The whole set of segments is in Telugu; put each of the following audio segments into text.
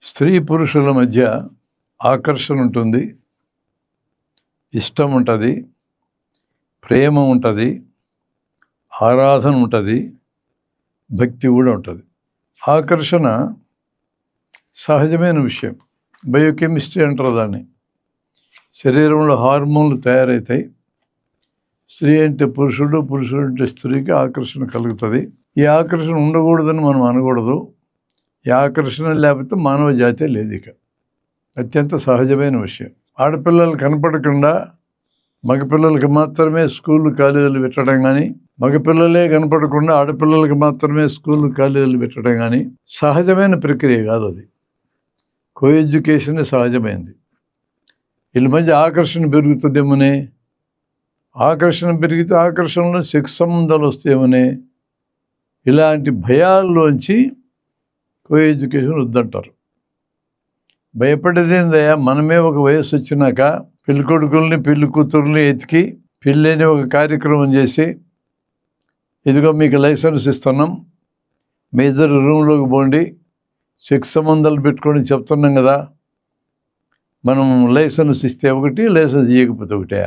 స్త్రీ పురుషుల మధ్య ఆకర్షణ ఉంటుంది, ఇష్టం ఉంటుంది, ప్రేమ ఉంటుంది, ఆరాధన ఉంటుంది, భక్తి కూడా ఉంటుంది. ఆకర్షణ సహజమైన విషయం. బయోకెమిస్ట్రీ అంటారు దాన్ని. శరీరంలో హార్మోన్లు తయారవుతాయి. స్త్రీ అంటే పురుషుడు, పురుషుడు అంటే స్త్రీకి ఆకర్షణ కలుగుతుంది. ఈ ఆకర్షణ ఉండకూడదని మనం అనకూడదు. ఈ ఆకర్షణ లేకపోతే మానవ జాతే లేదు. ఇక అత్యంత సహజమైన విషయం. ఆడపిల్లలు కనపడకుండా మగపిల్లలకి మాత్రమే స్కూళ్ళు కాలేజీలు పెట్టడం కానీ, మగపిల్లలే కనపడకుండా ఆడపిల్లలకి మాత్రమే స్కూళ్ళు కాలేజీలు పెట్టడం కానీ సహజమైన ప్రక్రియ కాదు. అది కో ఎడ్యుకేషన్ సహజమైంది. వీళ్ళ మధ్య ఆకర్షణ పెరుగుతుందేమోనే, ఆకర్షణ పెరిగితే ఆకర్షణలో సెక్స్ సంబంధాలు వస్తాయేమోనే, ఇలాంటి భయాల్లోంచి కో ఎడ్యుకేషన్ వద్దంటారు. భయపడేదేందయ్యా, మనమే ఒక వయసు వచ్చినాక పెళ్లి కొడుకుల్ని పెళ్లి కూతుర్ని ఎతికి పెళ్ళని ఒక కార్యక్రమం చేసి, ఇదిగో మీకు లైసెన్స్ ఇస్తున్నాం, మీ ఇద్దరు రూమ్లోకి పోండి, సెక్స్ సంబంధాలు పెట్టుకొని చెప్తున్నాం కదా, మనం లైసెన్స్ ఇస్తే ఒకటి, లైసెన్స్ ఇవ్వకపోతే ఒకటే.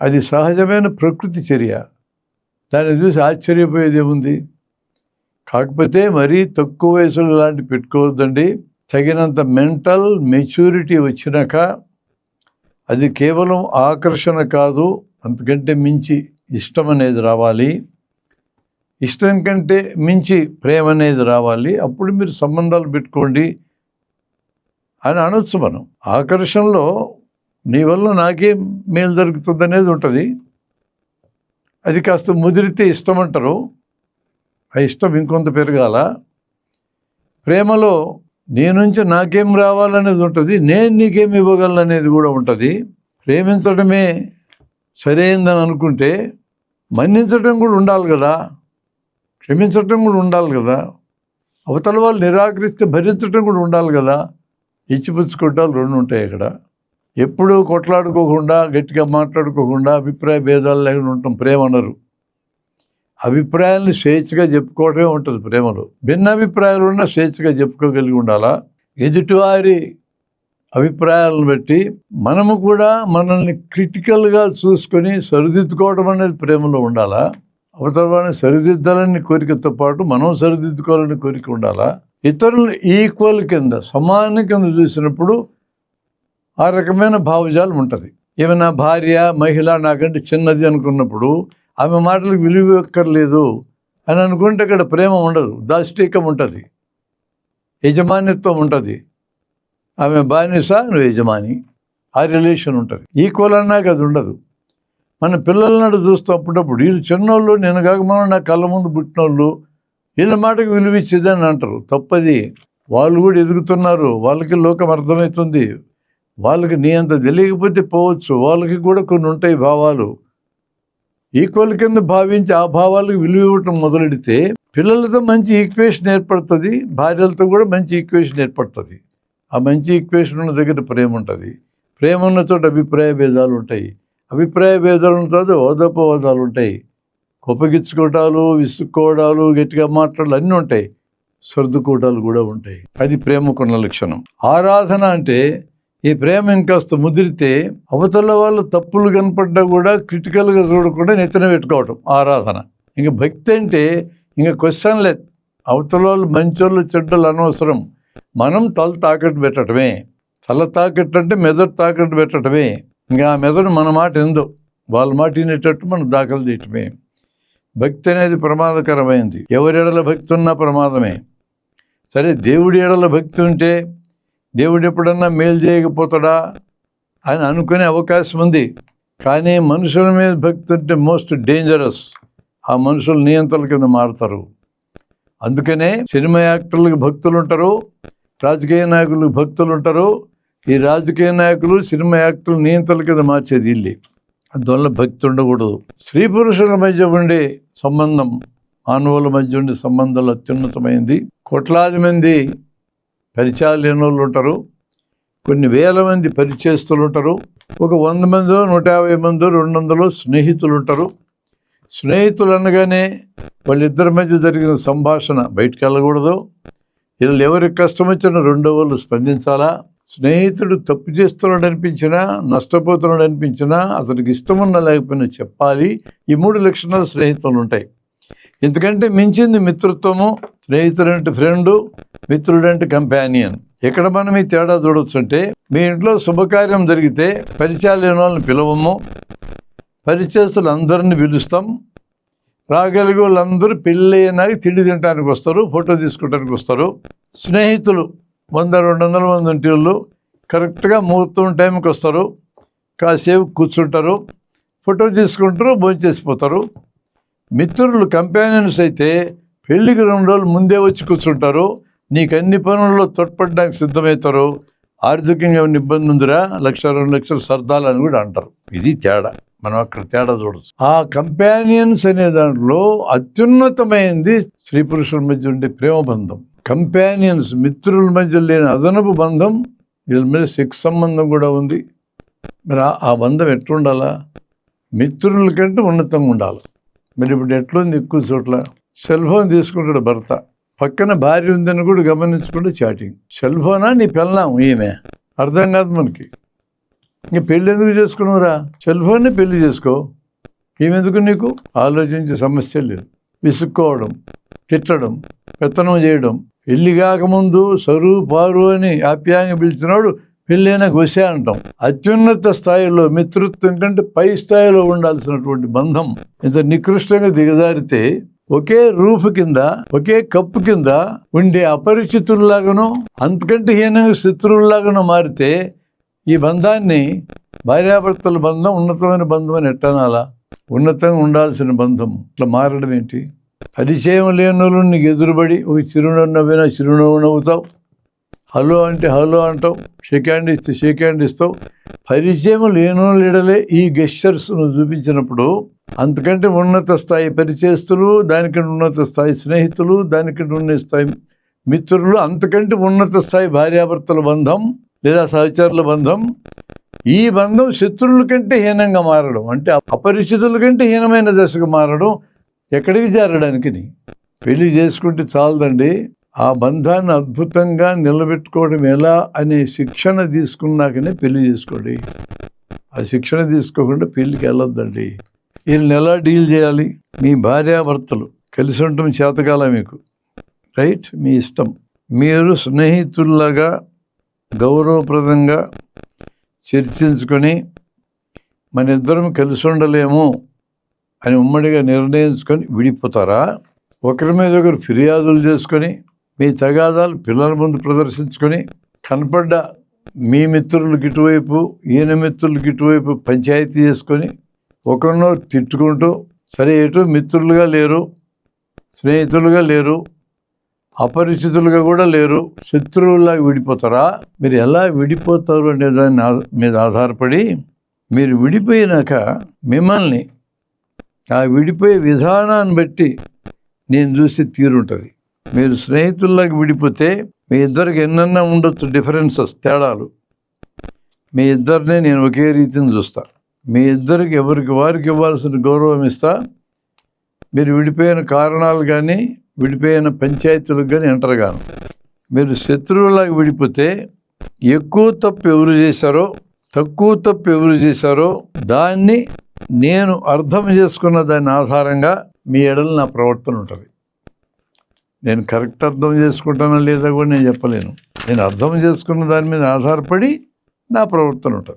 అది సహజమైన ప్రకృతి చర్య. దాన్ని చూసి ఆశ్చర్యపోయేది ఏముంది? కాకపోతే మరీ తక్కువ వయసులో ఇలాంటి పెట్టుకోవద్దండి. తగినంత మెంటల్ మెచ్యూరిటీ వచ్చినాక అది కేవలం ఆకర్షణ కాదు, అంతకంటే మించి ఇష్టం అనేది రావాలి. ఇష్టం కంటే మించి ప్రేమ అనేది రావాలి. అప్పుడు మీరు సంబంధాలు పెట్టుకోండి అని అనొచ్చు. మనం ఆకర్షణలో నీ వల్ల నాకేం మేలు జరుగుతుంది అనేది ఉంటుంది. అది కాస్త ముదిరితే ఇష్టం అంటారు. ఆ ఇష్టం ఇంకొంత పెరగాల. ప్రేమలో నీ నుంచి నాకేం రావాలనేది ఉంటుంది, నేను నీకేం ఇవ్వగలను అనేది కూడా ఉంటుంది. ప్రేమించడమే సరైందని అనుకుంటే మన్నించడం కూడా ఉండాలి కదా, క్షమించటం కూడా ఉండాలి కదా, అవతల వాళ్ళు నిరాకరిస్తే భరించడం కూడా ఉండాలి కదా. ఇచ్చిపుచ్చుకోవటాలు రెండు ఉంటాయి ఇక్కడ. ఎప్పుడూ కొట్లాడుకోకుండా, గట్టిగా మాట్లాడుకోకుండా, అభిప్రాయ భేదాలు లేకుండా ఉంటాం ప్రేమ అనరు. అభిప్రాయాలను స్వేచ్ఛగా చెప్పుకోవడమే ఉంటుంది ప్రేమలో. భిన్న అభిప్రాయాలు ఉన్నా స్వేచ్ఛగా చెప్పుకోగలిగి ఉండాలా. ఎదుటివారి అభిప్రాయాలను బట్టి మనము కూడా మనల్ని క్రిటికల్గా చూసుకొని సరిదిద్దుకోవడం అనేది ప్రేమలో ఉండాలా. అవతలని సరిదిద్దాలని కోరికతో పాటు మనం సరిదిద్దుకోవాలని కోరిక ఉండాలా. ఇతరులను ఈక్వల్ కింద, సమాన కింద చూసినప్పుడు ఆ రకమైన భావజాలం ఉంటుంది. ఏమైనా భార్య, మహిళ నాకంటే చిన్నది అనుకున్నప్పుడు ఆమె మాటలకు విలువ ఎక్కర్లేదు అని అనుకుంటే అక్కడ ప్రేమ ఉండదు, దాష్టీకం ఉంటుంది, యజమానిత్వం ఉంటుంది. ఆమె బానిస, నువ్వు యజమాని, ఆ రిలేషన్ ఉంటుంది. ఈక్వల్ అన్నాక అది ఉండదు. మన పిల్లలనాడు చూస్తూ అప్పుడప్పుడు వీళ్ళు చిన్నోళ్ళు, నేను కాక మనం నా కళ్ళ ముందు పుట్టినోళ్ళు, వీళ్ళ మాటకు విలువ ఇచ్చేదని అంటారు. తప్పది. వాళ్ళు కూడా ఎదుగుతున్నారు, వాళ్ళకి లోకం అర్థమవుతుంది. వాళ్ళకి నీ అంత తెలియకపోతే పోవచ్చు, వాళ్ళకి కూడా కొన్ని ఉంటాయి భావాలు. ఈక్వల్ కింద భావించి ఆ భావాలకు విలువ ఇవ్వటం మొదలెడితే పిల్లలతో మంచి ఈక్వేషన్ ఏర్పడుతుంది, భార్యలతో కూడా మంచి ఈక్వేషన్ ఏర్పడుతుంది. ఆ మంచి ఈక్వేషన్ ఉన్న దగ్గర ప్రేమ ఉంటుంది. ప్రేమ ఉన్న చోట అభిప్రాయ భేదాలు ఉంటాయి. అభిప్రాయ భేదాలు ఉన్న తర్వాత ఓదోపవాదాలు ఉంటాయి. కొప్పగిచ్చుకోవటాలు, విసుక్కోవడాలు, గట్టిగా మాట్లాడాలు అన్నీ ఉంటాయి. సర్దుకోవటాలు కూడా ఉంటాయి. అది ప్రేమకున్న లక్షణం. ఆరాధన అంటే ఈ ప్రేమ ఇంకాస్త ముదిరితే అవతల వాళ్ళు తప్పులు కనపడ్డా కూడా క్రిటికల్గా చూడకుండా నెత్తిన పెట్టుకోవటం ఆరాధన. ఇంక భక్తి అంటే ఇంకా క్వశ్చన్ లేదు. అవతల వాళ్ళు మంచోళ్ళు చెడ్డలు అనవసరం. మనం తల తాకట్టు పెట్టడమే. తల తాకట్టు అంటే మెదడు తాకట్టు పెట్టడమే. ఇంకా ఆ మెదడు మన మాట ఎందో వాళ్ళ మాట వినేటట్టు మనం దాఖలు చేయటమే. భక్తి అనేది ప్రమాదకరమైంది. ఎవరి ఎడల భక్తి ఉన్నా ప్రమాదమే. సరే, దేవుడి ఎడల భక్తి ఉంటే దేవుడు ఎప్పుడన్నా మేలు చేయకపోతాడా అని అనుకునే అవకాశం ఉంది. కానీ మనుషుల మీద భక్తి ఉంటే మోస్ట్ డేంజరస్. ఆ మనుషులు నియంత్రణ కింద మారుతారు. అందుకనే సినిమా యాక్టర్లకు భక్తులు ఉంటారు, రాజకీయ నాయకులకు భక్తులు ఉంటారు. ఈ రాజకీయ నాయకులు, సినిమా యాక్టర్లు నియంత్రణ కింద మార్చేది ఇల్లి. అందువల్ల భక్తి ఉండకూడదు. స్త్రీ పురుషుల మధ్య ఉండే సంబంధం, మానవుల మధ్య ఉండే సంబంధాలు అత్యున్నతమైంది. కోట్లాది మంది పరిచయాలు లేని వాళ్ళు ఉంటారు, కొన్ని వేల మంది పరిచయస్తులు ఉంటారు, ఒక 100 మందో 150 మందో 200 స్నేహితులు ఉంటారు. స్నేహితులు అనగానే వాళ్ళిద్దరి మధ్య జరిగిన సంభాషణ బయటికి వెళ్ళకూడదు. వీళ్ళు ఎవరికి కష్టం వచ్చినా రెండో వాళ్ళు స్పందించాలా. స్నేహితుడు తప్పు చేస్తున్నాడు అనిపించినా, నష్టపోతున్నాడు అనిపించినా, అతనికి ఇష్టమున్నా లేకపోయినా చెప్పాలి. ఈ 3 లక్షణాలు స్నేహితులు ఉంటాయి. ఎందుకంటే మించింది మిత్రత్వము. స్నేహితుడు అంటే ఫ్రెండు, మిత్రుడు అంటే కంపానియన్. ఎక్కడ మనం ఈ తేడా చూడవచ్చు అంటే, మీ ఇంట్లో శుభకార్యం జరిగితే పరిచయాలు లేని వాళ్ళని పిలవము, పరిచయస్తులు అందరినీ పిలుస్తాం. రాగలిగే వాళ్ళందరూ పెళ్ళి అయినాక తిండి తినడానికి వస్తారు, ఫోటో తీసుకోవడానికి వస్తారు. స్నేహితులు 100-200 మంది ఉంటే వాళ్ళు కరెక్ట్గా ముహూర్తం టైంకి వస్తారు, కాసేపు కూర్చుంటారు, ఫోటో తీసుకుంటారు, భోంచేసిపోతారు. మిత్రులు కంపానియన్స్ అయితే పెళ్ళికి 2 రోజులు ముందే వచ్చి కూర్చుంటారు, నీకు అన్ని పనుల్లో తోడ్పడడానికి సిద్ధమవుతారు. ఆర్థికంగా ఏమైనా ఇబ్బంది ఉందిరా, 1-2 లక్షలు సర్దాలని కూడా అంటారు. ఇది తేడా, మనం అక్కడ తేడా చూడవచ్చు. ఆ కంపానియన్స్ అనే దాంట్లో అత్యున్నతమైంది స్త్రీ పురుషుల మధ్య ఉండే ప్రేమ బంధం. కంపానియన్స్, మిత్రుల మధ్య లేని అదనపు బంధం, వీళ్ళ మీద సెక్స్ సంబంధం కూడా ఉంది. మరి ఆ బంధం ఎట్లుండాలా? మిత్రుల కంటే ఉన్నతంగా ఉండాలి. మరి ఇప్పుడు ఎట్లుంది? ఎక్కువ చోట్ల సెల్ ఫోన్ తీసుకుంటాడు భర్త, పక్కన భార్య ఉందని కూడా గమనించుకుంటే చాటింగ్. సెల్ ఫోనా నీ పెళ్ళాం ఈమె? అర్థం కాదు మనకి. ఇంక పెళ్ళి ఎందుకు చేసుకున్నావురా? సెల్ ఫోన్నే పెళ్లి చేసుకో, ఏమెందుకు నీకు? ఆలోచించే సమస్య లేదు. విసుక్కోవడం, తిట్టడం, పెత్తనం చేయడం. పెళ్లి కాకముందు సరు పారు అని ఆప్యాయంగా పిలిచినాడు, పెళ్ళైనా గొసే అంటాం. అత్యున్నత స్థాయిలో మిత్రత్వం కంటే పై స్థాయిలో ఉండాల్సినటువంటి బంధం ఇంత నికృష్టంగా దిగజారితే, ఒకే రూఫ్ కింద, ఒకే కప్పు కింద ఉండే అపరిచితుల్లాగానో, అంతకంటే హీనంగా శత్రువుల్లాగానో మారితే ఈ బంధాన్ని భార్యాభర్తల బంధం ఉన్నతమైన బంధం అని ఎట్టనాలా? ఉన్నతంగా ఉండాల్సిన బంధం ఇట్లా మారడం ఏంటి? పరిచయం లేని వాళ్ళు నీకు ఎదురుబడి ఒక చిరునవ్వు నవ్వినా చిరునవ్వు నవ్వుతావు, హలో అంటే హలో అంటావు, షేక్ హ్యాండ్ ఇస్తే షేక్ హ్యాండ్ ఇస్తావు. పరిచయం లేనో లీడలే ఈ గెస్చర్స్ చూపించినప్పుడు అంతకంటే ఉన్నత స్థాయి పరిచయస్తులు, దానికంటే ఉన్నత స్థాయి స్నేహితులు, దానికంటే ఉన్నత స్థాయి మిత్రులు, అంతకంటే ఉన్నత స్థాయి భార్యాభర్తల బంధం లేదా సహచరుల బంధం. ఈ బంధం శత్రువుల కంటే హీనంగా మారడం, అంటే అపరిచితుల కంటే హీనమైన దశకు మారడం. ఎక్కడికి చేరడానికి? పెళ్లి చేసుకుంటే చాలదండి, ఆ బంధాన్ని అద్భుతంగా నిలబెట్టుకోవడం ఎలా అనే శిక్షణ తీసుకున్నాకనే పెళ్లి చేసుకోండి. ఆ శిక్షణ తీసుకోకుండా పెళ్లికి వెళ్ళొద్దండి. వీళ్ళని ఎలా డీల్ చేయాలి? మీ భార్యాభర్తలు కలిసి ఉండటం చేతకాల మీకు, రైట్? మీ ఇష్టం. మీరు స్నేహితుల్లాగా గౌరవప్రదంగా చర్చించుకొని మన ఇద్దరం కలిసి ఉండలేము అని ఉమ్మడిగా నిర్ణయించుకొని విడిపోతారా? ఒకరి మీద ఒకరు ఫిర్యాదులు చేసుకొని మీ తగాదాలు పిల్లల ముందు ప్రదర్శించుకొని, కనపడ్డ మీ మిత్రులకు ఇటువైపు, ఈయన మిత్రులకు ఇటువైపు పంచాయతీ చేసుకొని ఒకరినో తిట్టుకుంటూ, సరే ఎటు మిత్రులుగా లేరు, స్నేహితులుగా లేరు, అపరిచితులుగా కూడా లేరు, శత్రువులాగా విడిపోతారా? మీరు ఎలా విడిపోతారు అనే దాని మీద ఆధారపడి, మీరు విడిపోయినాక మిమ్మల్ని ఆ విడిపోయే విధానాన్ని బట్టి నేను చూసి తీరుంటుంది. మీరు స్నేహితుల్లాగా విడిపోతే మీ ఇద్దరికి ఎన్నన్నా ఉండొచ్చు డిఫరెన్సెస్, తేడాలు. మీ ఇద్దరిని నేను ఒకే రీతిని చూస్తా. మీ ఇద్దరికి ఎవరికి వారికి ఇవ్వాల్సిన గౌరవం ఇస్తా. మీరు విడిపోయిన కారణాలు కానీ, విడిపోయిన పంచాయతీలకు కానీ ఎంటర్ గాను. మీరు శత్రువులాగా విడిపోతే ఎక్కువ తప్పు ఎవరు చేశారో, తక్కువ తప్పు ఎవరు చేశారో దాన్ని నేను అర్థం చేసుకున్న దాని ఆధారంగా మీ ఎడల నా ప్రవర్తన ఉంటుంది. నేను కరెక్ట్ అర్థం చేసుకుంటానా లేదా కూడా నేను చెప్పలేను. నేను అర్థం చేసుకున్న దాని మీద ఆధారపడి నా ప్రవర్తన ఉంటుంది.